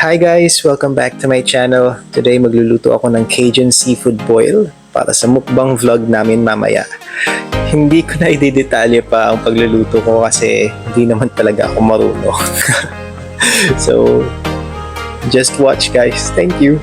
Hi guys! Welcome back to my channel. Today magluluto ako ng Cajun seafood boil para sa mukbang vlog namin mamaya. Hindi ko na idedetalye pa ang pagluluto ko kasi hindi naman talaga ako marunong. So, just watch guys. Thank you!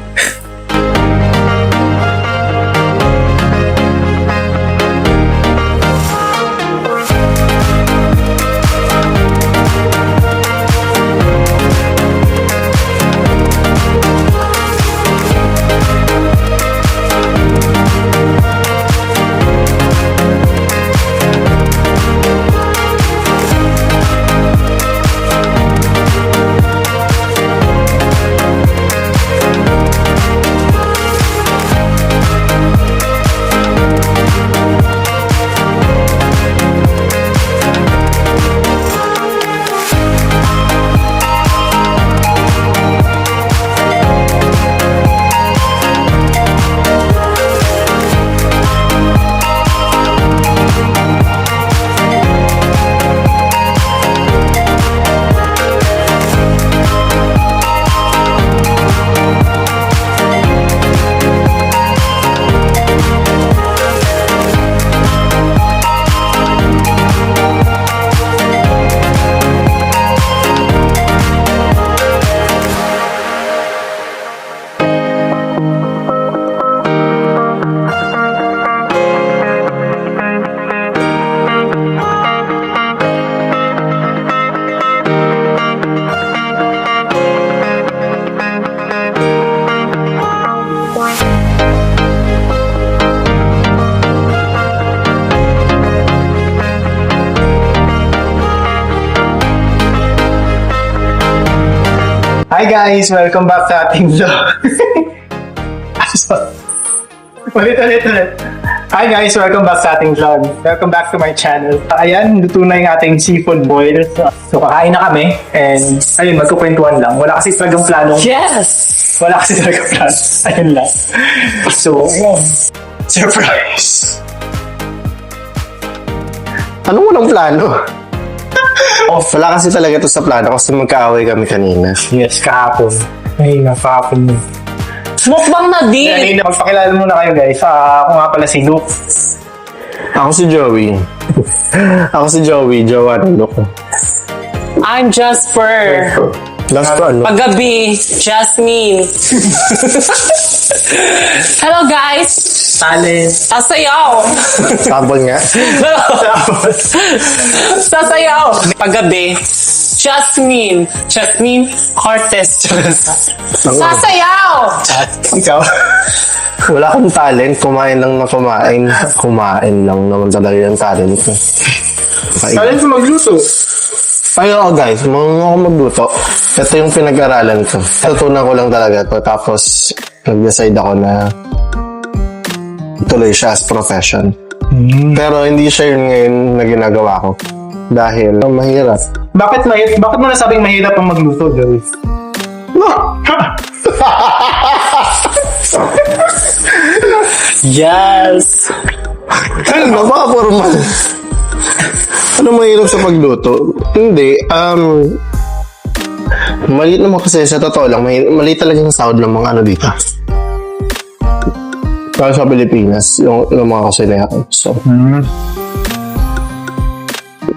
Hi guys! Welcome back sa ating vlog. Ulit. Hi guys! Welcome back sa ating vlog. Welcome back to my channel. Ayan, luto na yung ating seafood boil. So, kakain na kami. And, ayun, magkukwentuhan lang. Wala kasi talagang planong... Yes! Wala kasi talagang plano. Ayun lang. So, ayun. Surprise! Anong walang plano? Wala kasi talaga ito sa plano kasi magkaaway kami kanina. Yes, kahapon. Ay, nakahapon mo. Mukbang na din! Magpakilala muna kayo guys. Ako nga pala si Luke. Ako si Joey. Jowa ng Luke. I'm Jasper. Last to ano? Paggabi, Jasmine. Hello guys! Talent. Sasayaw! Sabon nga. Sasayaw! Paggabi, Jasmine. Jasmine Cortez. Sasayaw! Ikaw? Wala akong talent. Kumain lang na kumain. Kumain lang naman talaga yung talent ko. Talent mo magluto. Ay, oo guys. Marunong ako magluto. Ito yung pinag-aralan ko. Natutunan ko lang talaga ito. Tapos, nag-decide ako na tuloy siya as profession. Pero hindi siya yun ngayon na ginagawa ko. Dahil mahirap. Bakit mo nasabing mahirap ang magluto, Joey? Yes! Ano ba? Formal. Ano mahirap sa pagluto? Hindi. Maliit naman kasi sa totoo lang. Maliit talaga yung sahod ng mga ano dito. Para sa Pilipinas, yung mga kusinera. So,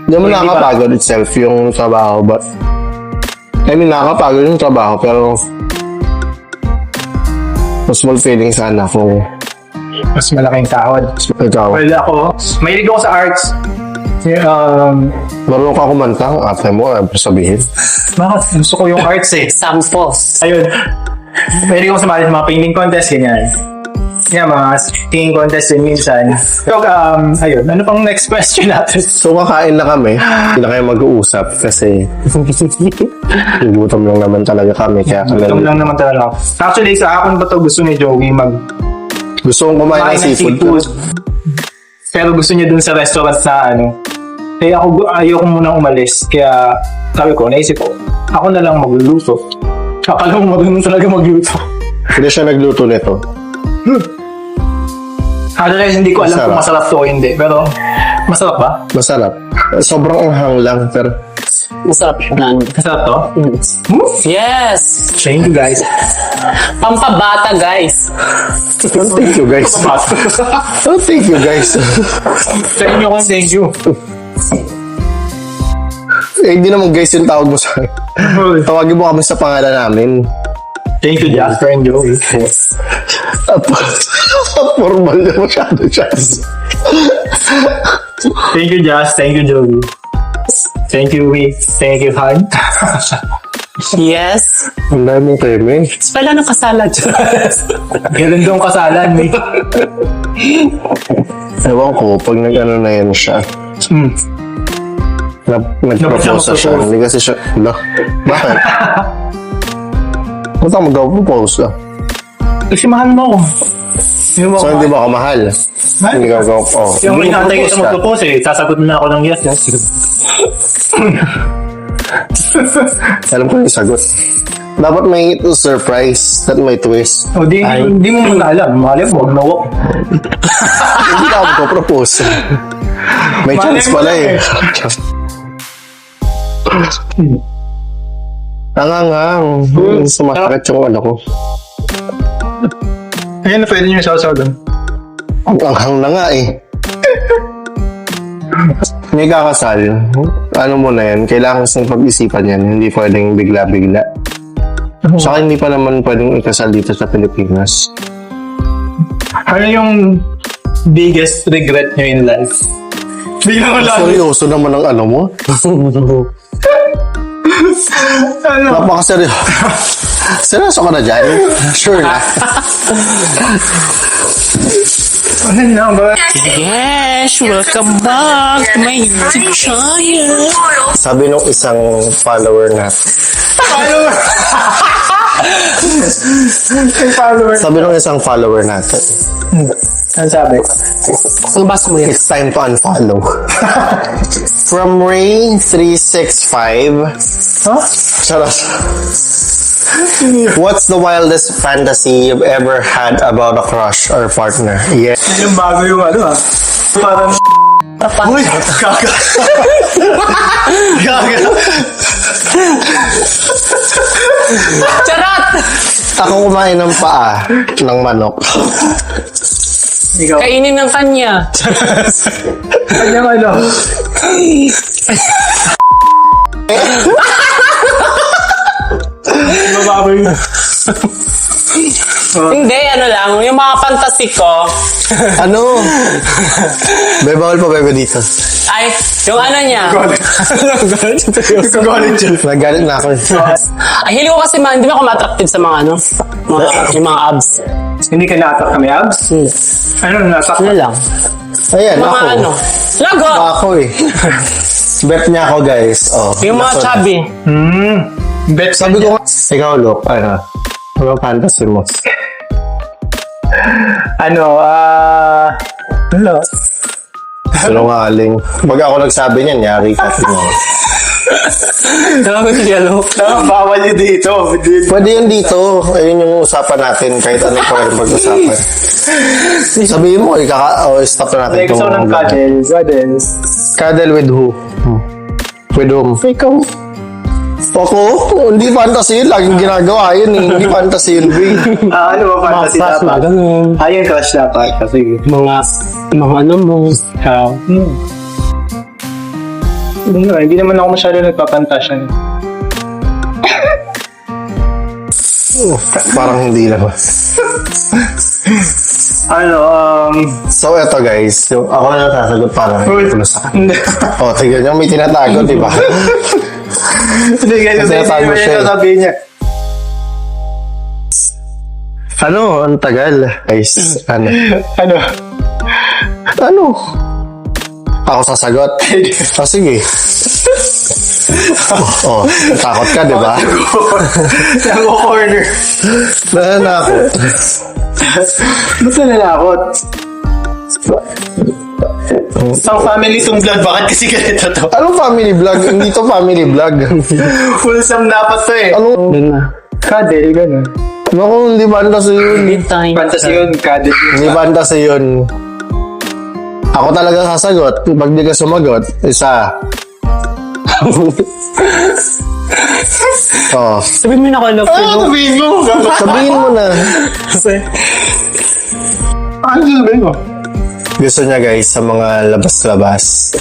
hindi mo nakakapagod itself yung trabaho. But, I mean, nakakapagod yung trabaho. Pero, mas fulfilling sana kung Mas malaking sahod. ikaw. Well, ako, mahilig ako sa arts. Marunong ka kumanta, ate mo, sabihin. Bakit? Gusto ko yung arts eh. Sampos. Ayun. Mahilig ako sa mga painting contest, ganyan. Yeah, mga singing contest din minsan. So, ayun. Ano pang next question natin? So, kakain na kami. Hindi na kayo mag-uusap kasi gutom lang naman talaga kami. Kaya Gutom lang naman talaga. Actually, sa akin ba to gusto ni Joey gusto kong kumain ng seafood. Pero gusto niya dun sa restaurant na ano. Kaya ayoko munang umalis. Kaya sabi ko, naisip ko, ako na lang magluluto. Akala mo marunong talaga magluto. Hindi siya nagluto nito. Actually, hindi ko alam Masarap. kung masarap to o hindi. Pero, masarap ba? Masarap. Sobrang anghang lang, pero Masarap yan. Masarap to? Yes! Thank you, guys. Pampabata, guys. Thank you, guys. Thank you, guys. Thank you, thank you. Eh, hindi naman guys yung tawag mo sa akin. Tawagin mo kami sa pangalan namin. Thank you, Jasper and Joey. Formal na masyado siya. Thank you, Jas. Thank you, Joey. Thank you, Wee. Thank you, Han. Yes. Ang dami mong teme. Pala ng kasala dyan. Ganun doon kasalan, eh. Ewan ko, pag nag-ano na yan siya. Nag-propose na siya. Hindi kasi siya, ala, bakit? Ba't ako mag-propose ah? Kasi mahal mo ako. Yung So, hindi ba ako mahal? Hindi ka ako, oh. Yung Hindi mo inaantay propose kita ka. mag-propose eh. Sasagot na ako ng yes. Alam ko yung sagot. Dapat may surprise at may twist. O di mo muna alam. Mahal mo, wag na wag. Hindi ka ako magpo-propose. May chance mo pala lang eh. Nangangang. Sumasakit yung ano ko. Ayun na pwede nyo isaw-saw doon. Ang anghang na nga eh. May kakasal. Ano mo na yan? Kailangan sa pag-isipan yan. Hindi pwedeng bigla-bigla. Saka hindi pa naman pwedeng ikasal dito sa Pilipinas. Ano yung biggest regret nyo in life? Bigla ko lang. Seryoso naman ang ano mo? Ano? Napakaseryoso. Seryoso ka na dyan? Sure na. Ano na ba? Yes, welcome back to my YouTube channel. Sabi nung isang follower natin. Sabi nung isang follower natin. Ano sabi? Ang bas mo yan. It's time to unfollow. From Rain365. Huh? Charot. What's the wildest fantasy you've ever had about a crush or partner? Yeah. Yung bago yung ano ah. Parang... Uy! Kaka! Kaka! Charot! Ako kumain ng paa ng manok. Ikaw. Kainin ng kanya. Kanyang ano? Mababaw yun. Hindi, ano lang. Yung mga fantasy ko, Ano? Bebe, bawal pa bebe dito. ay, yung ano niya. Kagalit siya. Nagalit na ako. Ay, hili ko kasi, hindi ba ako ma-attractive sa mga ano? Yung mga abs. Hindi ka natak kami, abs? Ano, natak Ano lang? Ayan, Mga ako. ano? Lago! Ako eh. Bet niya ako, guys. Oh, Yung mga Ako na. chubby. Bet Sabi ko nga, ikaw, look, ano? Ano fantasy mo? ano, ano? Sinungaling. Pag ako nagsabi niyan, yari ka. Tawag ko siya, look. Bawal yun dito. Pwede yun dito. Ayun yung usapan natin kahit ano pa rin pag-usapan. Sabihin mo, stop na natin Like, gusto ko ng cuddles. Cuddles. Cuddle with who? With whom? Ikaw. Ako? Hindi fantasy yun. Laging ginagawa yun eh. Hindi fantasy yun, B. Ano ba fantasy dapat? ganun. Ayun, crush dapat. Kasi, Mga ano mo. hindi naman ako masyado nagpapantasya. Parang hindi lang. Ano, So, eto guys. Ako na nasasagot parang ano sa hindi. O, tignan nyo. May tinatago, di ba? Hindi, ganyan. Kasi natago Hindi siya eh. naman sabihin niya. Ano? Ang tagal. Guys, ano? Ano? Ano? Ako sasagot? O, sige. Oh, takot ka, di ba? Nako-corner. Nananakot. Ba't nalakot? Ang family tong vlog, bakit kasi ganito to? Anong family vlog? Hindi to family vlog. Wholesome dapat to eh. Ano? Cuddle, gano'n. Naku, hindi fantasy yun. Time. Fantasy yun, cuddle yun. Hindi fantasy yun. Ako talaga sasagot. Pag di ka sumagot, isa. Oo. Sabihin mo na ako, love you. Sabihin mo! Sabihin mo na. Ano sabihin mo? Gusto niya guys sa mga labas-labas.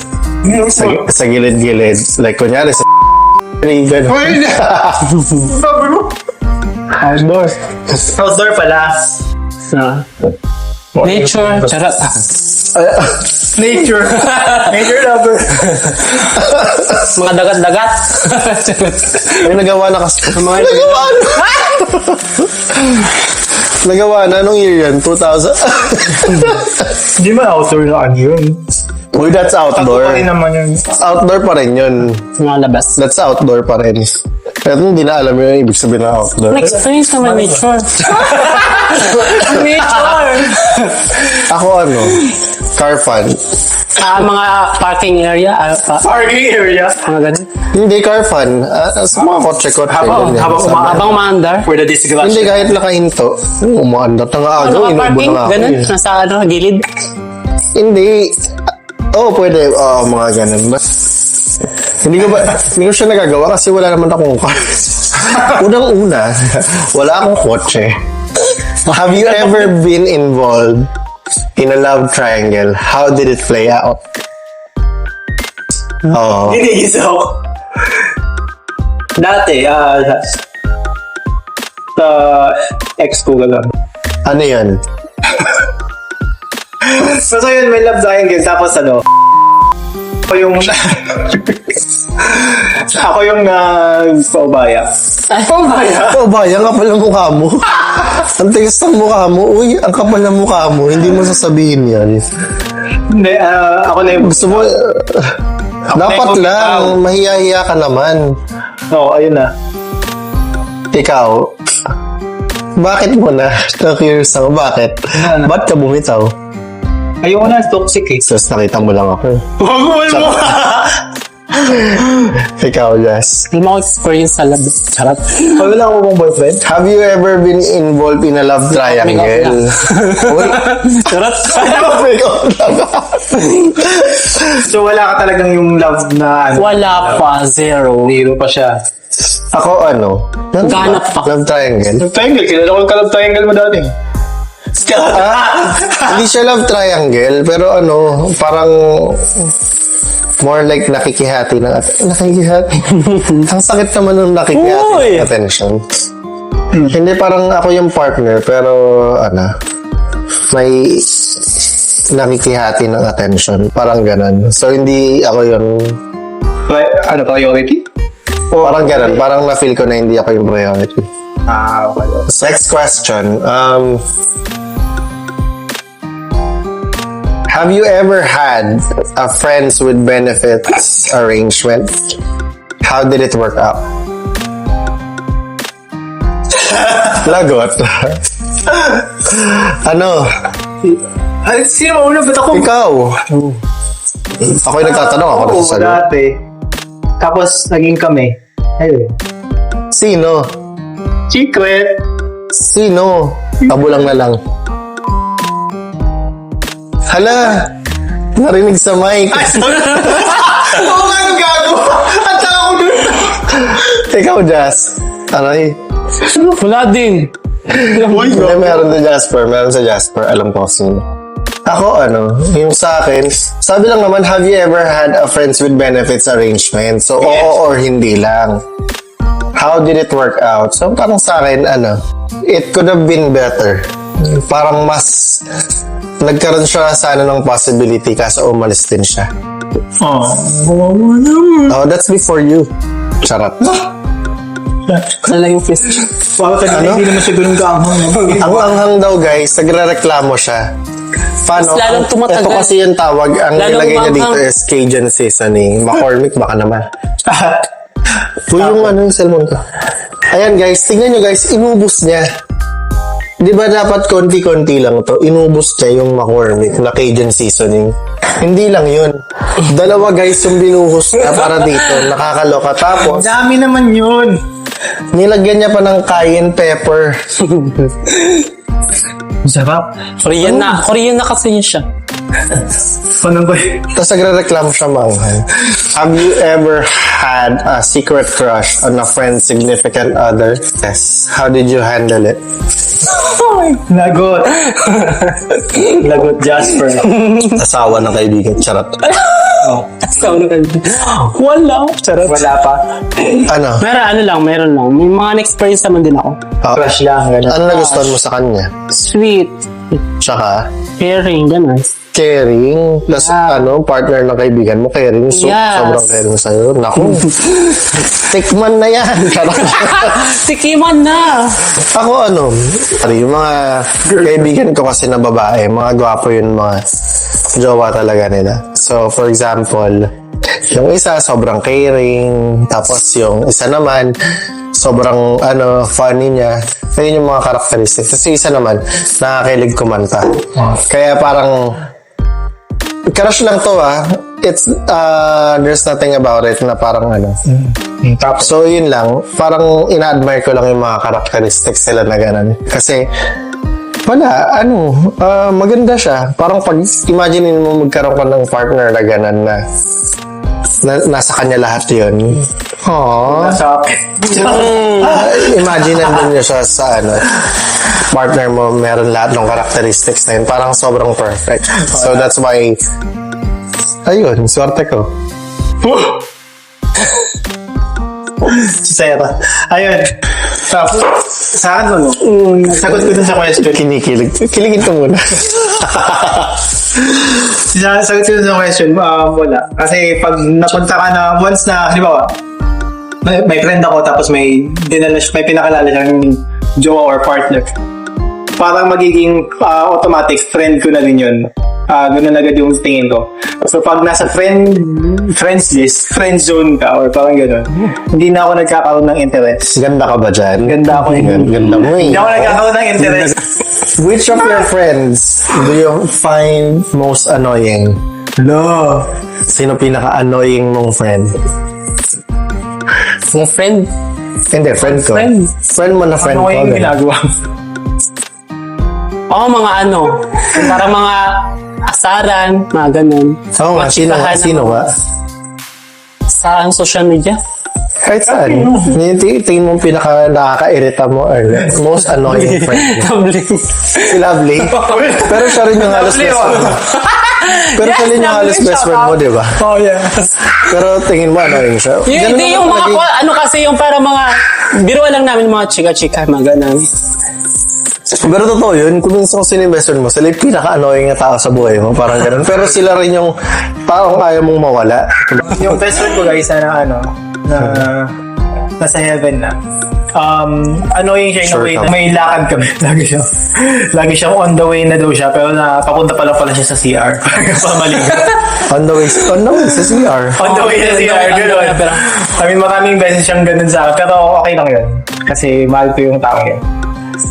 Sa gilid-gilid. Like kunyari sa ganun. Uy! Sabi mo? Outdoor. Outdoor pala. Nature, charot. Nature. Nature lover. Mga dagat-dagat. Ay, nagawa na kasi. Nagawa na! Nagawa na. Anong year yan? 2000? Hindi man outdoor na ano yun. Uy, that's outdoor. Outdoor pa rin naman yun. Outdoor pa rin yun. Mga labas. That's outdoor pa rin. Pero hindi na alam yun ibig sabihin ng outdoor. Experience naman nature. Nature! Ako ano? Car fun. Mga parking area. Parking area. Mga ganun. Hindi car fun. Sa mga kotse-kotse. ganyan. Habang umaandar. For the disgust. Hindi kahit nakahinto. Umaandar na nga ako. Ano ka Inubo parking? na nga ako. Ganun? Nasa ano, gilid? Hindi. Pwede. Mga ganun. Hindi ko siya nagagawa kasi wala naman akong car. Unang-una, wala akong kotse. Have you ever been involved in a love triangle? How did it play out? Oo. Ginigis ako. Dati, sa ex ko lang. Ano yan? So yun, may love triangle. Tapos ako yung ako yung paubaya. Bayang kapal ng mukha mo. Ang tigas ng mukha mo. Uy, ang kapal ng mukha mo. Hindi mo sasabihin yan. Hindi, ako na yung Gusto mo, dapat lang. Mahiya-hiya ka naman. Oo, ayun na. Ikaw, bakit mo na? Na-curious ako, bakit? Ba't ka bumitaw? Ayoko na, toxic eh. Sus, nakita mo lang ako. Huwag mo! Ikaw, Jess. Hindi mo ako experience sa lab. Charot. Wala ako mong boyfriend? Have you ever been involved in a love triangle? Uy, Charot. So wala ka talagang yung love na ano? Wala pa. Zero. Zero pa siya. Ako ano? Ganap pa. Love triangle? Love triangle, kilala ko yung love triangle mo dati. Hindi siya love triangle, pero ano, parang more like nakikihati ng nakikihati. Ang sakit naman ng nakikihati Uy! ng attention. Hindi parang ako yung partner, pero ano, may nakikihati ng attention. Parang ganun. So, hindi ako yung Ano, priority? parang ganun. Parang na-feel ko na hindi ako yung priority. Okay. Next question. Have you ever had a friends with benefits arrangement? How did it work out? Lagot. Ano? Ay, sino mauna? Ba't ako? Ikaw. Ako yung nagtatanong. Ako Oo, nagsasagot. dati. Tapos, naging kami. Ayun. Sino? Secret. Sino? Tabulang na lang. Hala! Narinig sa mic. Oo nga, ang gago. Ang tao ko dun. Ikaw, Jazz. Ano eh? Wala din. Hindi, meron sa Jasper. Meron sa Jasper. Alam ko sino. Ako, ano, yung sa akin, sabi lang naman, have you ever had a friends with benefits arrangement? So, oo or hindi lang. How did it work out? So, parang sa akin, ano, it could have been better. Parang mas nagkaroon siya sana ng possibility kaso umalis din siya. Oh, that's before you. Charot. Wala yung fist. Ano? Hindi naman siya ganun kaanghang. Ang anghang daw guys, nagre-reklamo siya. Paano? Mas lalong tumatagal. Ito kasi yung tawag, ang Lalong nilagay niya dito umanghang. is Cajun seasoning. McCormick baka naman. Uy, yung ano yung cellphone ko. Ayan guys, tingnan nyo guys, inubos niya. Di ba dapat konti-konti lang to? Inubos niya yung McCormick na Cajun seasoning. Hindi lang yun. Dalawa guys yung binuhos niya para dito. Nakakaloka. Tapos, Dami naman yun. nilagyan niya pa ng cayenne pepper. Sarap. Korean na kasi yun siya. Paano ba yun? Tapos nagre-reklamo siya manghang. Have you ever had a secret crush on a friend's significant other? Yes. How did you handle it? Lagot. Lagot, Jasper. Asawa ng kaibigan. Charot. Sound ka. Wala. Charot. Wala pa. Ano? Meron lang. May mga experience naman din ako. Crush lang. Ganun. Ano nagustuhan mo sa kanya? Sweet. Tsaka, Caring, gano'n. caring. Tapos partner ng kaibigan mo, caring. So, Yes. sobrang caring sa'yo. Naku. Tikman na yan. Charot. Tikiman na. Ako yung mga kaibigan ko kasi na babae, mga gwapo yun, mga jowa talaga nila. So, for example, yung isa sobrang caring, tapos yung isa naman sobrang funny niya. Ayun yung mga characteristics. Kasi isa naman, nakakakilig kumanta. Kaya parang crush lang to It's, there's nothing about it na parang Tapos, So, yun lang. Parang ina-admire ko lang yung mga characteristics nila na ganun. Kasi, wala, maganda siya. Parang pag imagine mo magkaroon ka ng partner na ganun na nasa kanya lahat yun. Aww. sa Imagine nandun niya siya sa partner mo, meron lahat ng characteristics na yun. Parang sobrang perfect. So, that's why, ayun, swerte ko. Sarah. Ayun. Tapos, sa akin sagot ko dun sa question. Kinikilig. Kiligin ko muna. Sagot ko dun sa question, wala. Kasi pag napunta ka na, once na, halimbawa, may friend ako tapos may pinakalala siyang jowa or partner. Parang magiging automatic friend ko na din yun. Ganun agad yung tingin ko. So pag nasa friends list, friend zone ka or parang gano'n, hindi na ako nagkakaroon ng interest. Ganda ka ba dyan? Ganda ako Ganda mo Hindi ako nagkakaroon ng interest. Which of your friends do you find most annoying? No. Sino pinaka-annoying mong friend? Yung friend. Hindi, friend ko. Friend mo na friend Ano ko. yung ganun. ginagawa? Mga parang mga asaran, mga ganun. Oo nga, sino ba? Sa social media. Kahit saan. Yung tingin mo pinaka nakaka-irita mo or most annoying friend mo. Si Lovely. Pero siya rin yung halos best friend mo. Pero siya rin yung halos best friend mo, di ba? Oh, yes. Pero tingin mo annoying siya. Ganun Hindi naman yung mga, palagi. kasi yung parang mga, biruan lang namin mga chika-chika, mga ganun. Pero totoo yun, kung minsan ko sino yung best friend mo, sila yung pinaka-annoying na tao sa buhay mo, parang ganun. Pero sila rin yung taong ayaw mong mawala. Yung best friend ko guys na nasa heaven na. Annoying siya in a Sure way ka. na may lakad kami. Lagi siyang on the way na daw siya pero papunta pa lang pala siya sa CR. Pamaling. On the way sa CR. On the way sa CR, gano'n. I mean, maraming beses siyang ganun sa akin. Pero okay lang yun. Kasi mahal ko yung tao yun.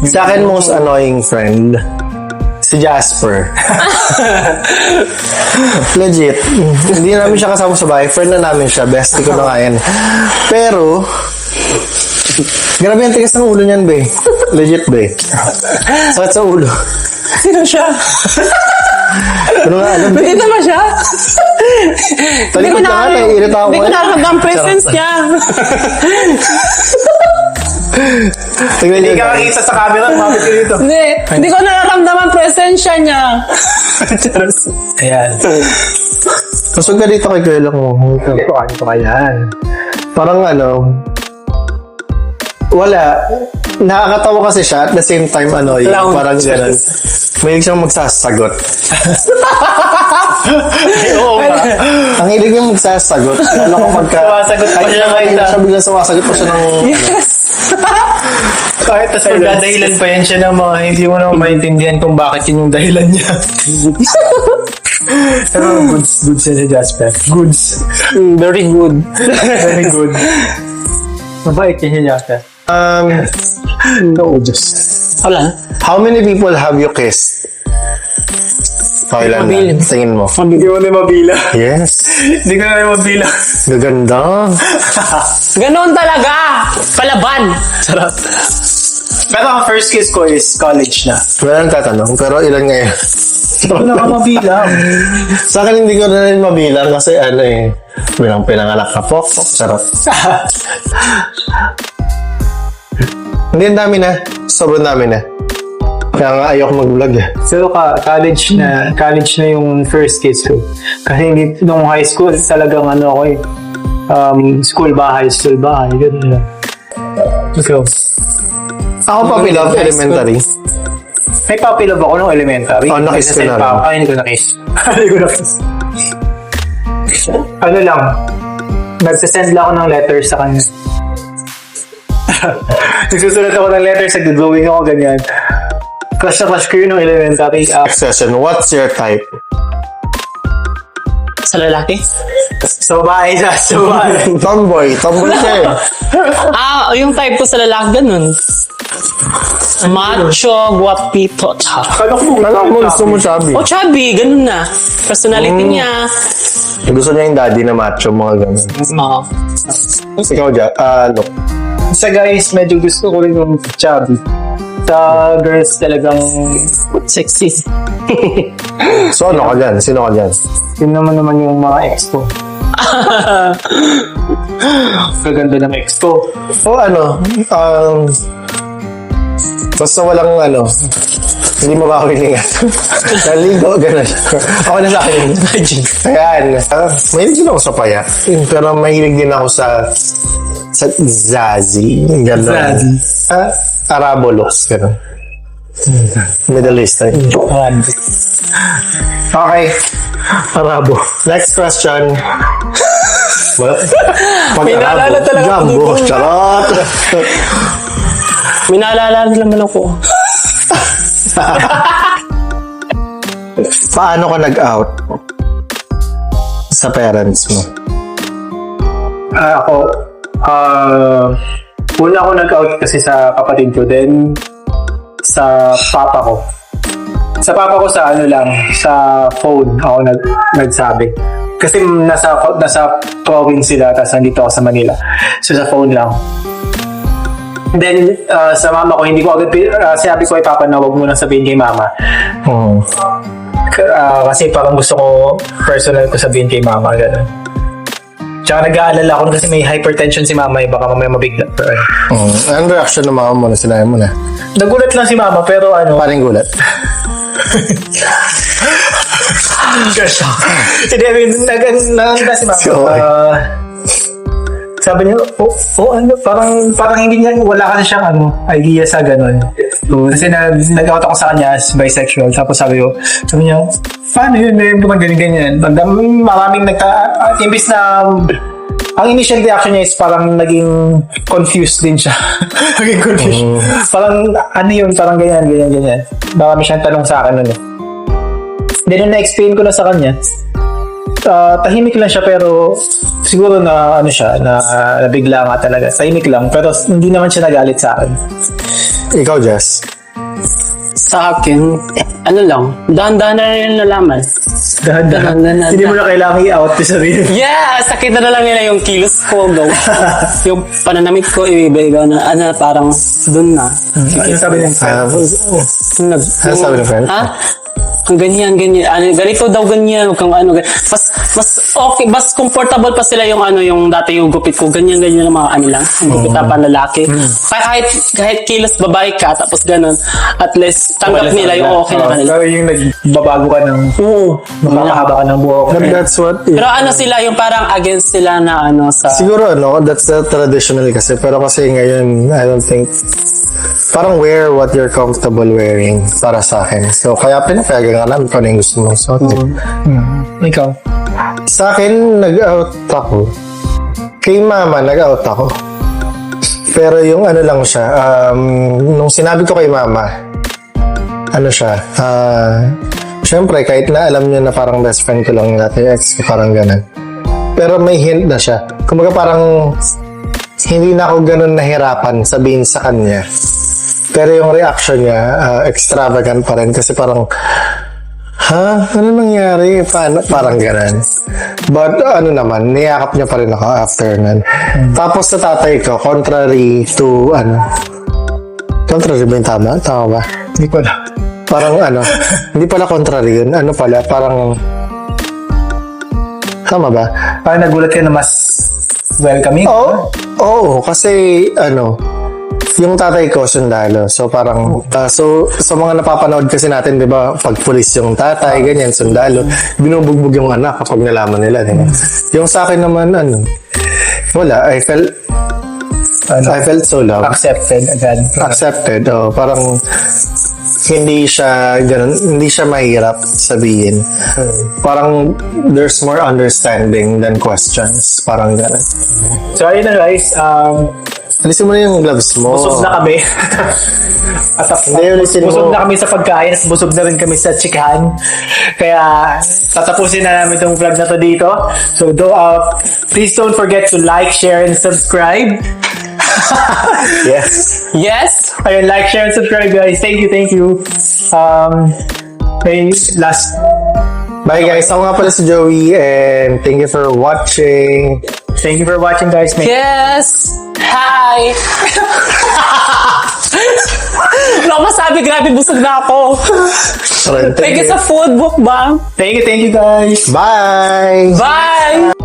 Sa akin, most annoying friend, si Jasper. Legit. Hindi namin siya kasama sa bahay. Friend na namin siya. Bestie ko na nga yan. Pero, grabe ang tigas ng ulo niyan, be. Legit, be. Sakit sa ulo. Sino siya? Ano nga alam, be? Hindi naman siya. Talikod na nga, naiirita ako. Hindi ko nararamdaman ang presence niya. Tingnan niyo, Hindi ka guys. makita sa camera, mabit ka dito. Hindi ko nararamdaman ang presensya niya. Ayan. Mas huwag ka dito kay Kuya lang mo. Ito ka yan. Parang wala. Nakakatawa kasi siya at the same time annoying. Clown. Parang gano'n. Mahilig siyang magsasagot. Oo nga. Ang hilig niya magsasagot. Alam ko Sumasagot pa siya Ay, ngayon. siya biglang sumasagot pa siya ng... Yes. Kahit tas magdadahilan pa yan siya ng mga hindi mo naman maintindihan kung bakit yun yung dahilan niya. Pero goods siya si Jasper. Goods. Very good. Very good. Mabait yan si Jasper. No, just. Wala. How many people have you kissed? Kailan na? Mabilis. Tingin mo. Hindi mo na mabila. Yes. Hindi ko na mabila. Gaganda. Ganon talaga. Palaban. Sarap. Pero ang first kiss ko is college na. Wala nang tatanong, pero ilan ngayon? Hindi na ako mabilang. Sa akin, hindi ko na rin mabilang kasi ano eh, bilang pinanganak na po. Sarap. Hindi, ang dami na. Sobrang dami na. Kaya nga ayoko mag-vlog eh. So, college na yung first kiss ko. Kasi nung high school, talagang ano ako eh. School bahay, gano'n lang. So, Ako pa love elementary. may puppy love ako nung elementary. Oh, nakiss ko na lang. Ay, hindi ko nakiss. Hindi ko nakiss. Ano lang, nagsasend lang ako ng letters sa kanya. Nagsusulat ako ng letters, nag-drawing ako, ganyan. Crush na crush ko yun nung elementary. Next question, what's your type? Sa lalaki? So, bahay siya. So, bahay. Tomboy siya eh. Yung type ko sa lalaki, ganun. Macho, guapito, tsaka. Alam mo, gusto mo chubby. Oh, chubby, ganun na. Personality niya. Gusto niya yung daddy na macho, mga ganun. Oo. Ikaw dyan, look. Sa guys, medyo gusto ko rin yung chubby. Sa girls, talagang Sexy. So ano ka dyan? Sino ka dyan? yun naman yung mga ex ko. Kaganda ng ex ko. O ano, basta walang ano, hindi mo ba ako hiningan? Naligo, gano'n. Ako na sa akin. Ayan. Mahilig din ako sa paya. Pero mahilig din ako sa Zazi. Gano'n. Zazi. Arabo looks. Gano'n. Middle East. Okay. Arabo. Next question. May naalala talaga ako Jumbo. dito. Charot. May naalala naman ako. Paano ka nag-out sa parents mo? Una ako nag-out kasi sa kapatid ko, then sa papa ko. Sa papa ko sa ano lang, sa phone ako nagsabi. Kasi nasa province sila, tapos nandito ako sa Manila. So sa phone lang. Then, sa mama ko, hindi ko agad, sabi ko kay papa na huwag mo nang sabihin kay mama. Kasi parang gusto ko, personal ko sabihin kay mama, gano'n. Tsaka nag-aalala ako kasi may hypertension si mama, baka mamaya mabigla. Anong reaction ng mama mo na sinabi mo na? Nagulat lang si mama, pero ano... Paring gulat? Hindi, I mean, naganda si mama. Sabi niya, ano, parang hindi niya, wala ka na siyang idea sa ganun. Kasi nag-out ako sa kanya as bisexual. Tapos sabi niya, paano yun? May mga ganyan-ganyan. Maraming imbis na, ang initial reaction niya is parang naging confused din siya. Naging confused. Parang, ano yun? Parang ganyan. Marami siyang tanong sa akin nun eh. Then, nung na-explain ko na sa kanya, tahimik lang siya pero siguro na nabigla nga talaga. Tahimik lang pero hindi naman siya nagalit sa akin. Ikaw, Jess? Sa akin, ano lang, dahan-dahan na rin nalaman. Dahan-dahan. Hindi mo na kailangan i-out to sabihin. Yeah! Sakit na lang nila yung kilos ko. Yung pananamit ko, iba na, parang dun na. Ano sabi niya? Ano sabi ng friend? Ha? Kung ganyan. Ganito daw ganyan. Kung ano, mas okay, mas comfortable pa sila yung yung dati yung gupit ko. Ganyan ang mga lang. Gupit pa lalaki. Kahit kilos babae ka, tapos ganun. At least, tanggap nila yung okay na kanila. Pero yung nagbabago ka ng... Makakahaba ka ng buhok. That's what... Pero sila, yung parang against sila na sa... Siguro, that's the traditional kasi. Pero kasi ngayon, I don't think... Parang wear what you're comfortable wearing para sa akin. So, kaya pinapayagan ka namin kung ano yung gusto mong suot. Ikaw? Sa akin, nag-out ako. Kay mama, nag-out ako. Pero yung lang siya, nung sinabi ko kay mama, syempre, kahit na alam niya na parang best friend ko lang dati, ex ko, parang ganun. Pero may hint na siya. Kumbaga parang, hindi na ako ganun nahirapan sabihin sa kanya. Pero yung reaction niya, extravagant pa rin kasi parang, ano nangyari? Parang ganun. But naman, niyakap niya pa rin ako after nun. Tapos sa tatay ko, contrary to, contrary ba yung tama? Tama ba? Hindi ko na. Parang ano, hindi pala contrary yun. Ano pala, parang... Tama ba? Parang nagulat ka na mas welcoming. Oo, kasi ano, yung tatay ko sundalo. So parang so sa mga napapanood kasi natin, 'di ba, pag pulis yung tatay, ganyan sundalo, binubugbog yung anak kapag nalaman nila, 'di ba? Yung sa akin naman ano, wala, I felt so loved. Accepted agad. Accepted. Oh, parang hindi siya ganun, hindi siya mahirap sabihin. Parang there's more understanding than questions. Parang ganun. So ayun na guys, Alisin mo na yung gloves mo. busog na kami. At Hindi, ulitin busog mo. na kami sa pagkain, at busog na rin kami sa chikahan. Kaya tatapusin na namin itong vlog na to dito. So please don't forget to like, share, and subscribe. Yes. Yes. Ayun, like, share, and subscribe guys. Thank you. Okay, last. Bye guys. Ako nga pala si Joey and thank you for watching. Thank you for watching guys. Yes. Hi. Wala ko masabi, grabe busog na ako. Thank you sa food book, bang. Thank you guys. Bye. Bye.